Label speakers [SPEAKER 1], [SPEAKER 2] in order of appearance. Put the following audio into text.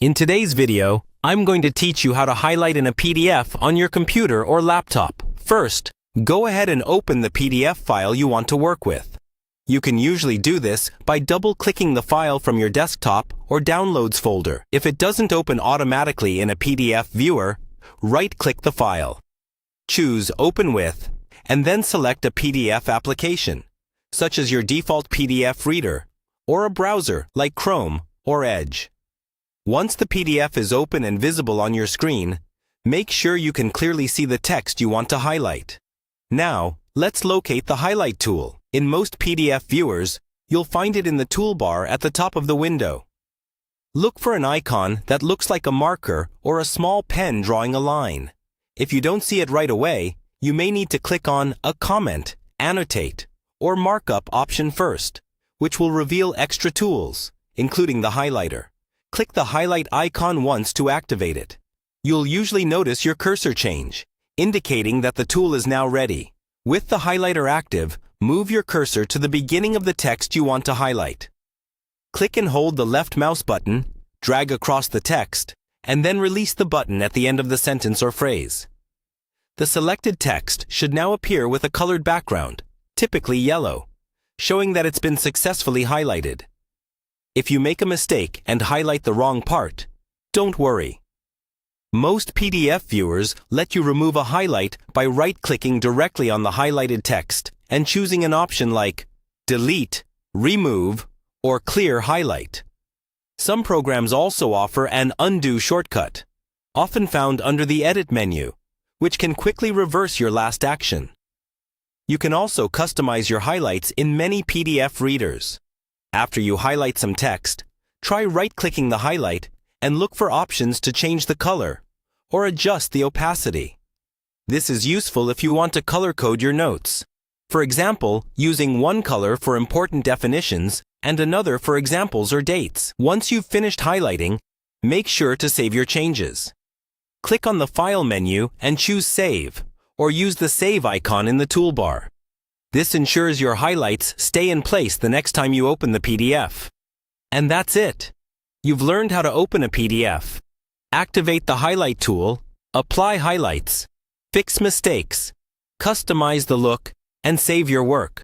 [SPEAKER 1] In today's video, I'm going to teach you how to highlight in a PDF on your computer or laptop. First, go ahead and open the PDF file you want to work with. You can usually do this by double-clicking the file from your desktop or Downloads folder. If it doesn't open automatically in a PDF viewer, right-click the file. Choose Open With, and then select a PDF application, such as your default PDF reader, or a browser like Chrome or Edge. Once the PDF is open and visible on your screen, make sure you can clearly see the text you want to highlight. Now, let's locate the Highlight tool. In most PDF viewers, you'll find it in the toolbar at the top of the window. Look for an icon that looks like a marker or a small pen drawing a line. If you don't see it right away, you may need to click on a comment, annotate, or markup option first, which will reveal extra tools, including the highlighter. Click the highlight icon once to activate it. You'll usually notice your cursor change, indicating that the tool is now ready. With the highlighter active, move your cursor to the beginning of the text you want to highlight. Click and hold the left mouse button, drag across the text, and then release the button at the end of the sentence or phrase. The selected text should now appear with a colored background, typically yellow, showing that it's been successfully highlighted. If you make a mistake and highlight the wrong part, don't worry. Most PDF viewers let you remove a highlight by right-clicking directly on the highlighted text and choosing an option like Delete, Remove, or Clear Highlight. Some programs also offer an Undo shortcut, often found under the Edit menu, which can quickly reverse your last action. You can also customize your highlights in many PDF readers. After you highlight some text, try right-clicking the highlight and look for options to change the color or adjust the opacity. This is useful if you want to color code your notes. For example, using one color for important definitions and another for examples or dates. Once you've finished highlighting, make sure to save your changes. Click on the File menu and choose Save, or use the Save icon in the toolbar. This ensures your highlights stay in place the next time you open the PDF. And that's it. You've learned how to open a PDF, activate the Highlight tool, apply highlights, fix mistakes, customize the look, and save your work.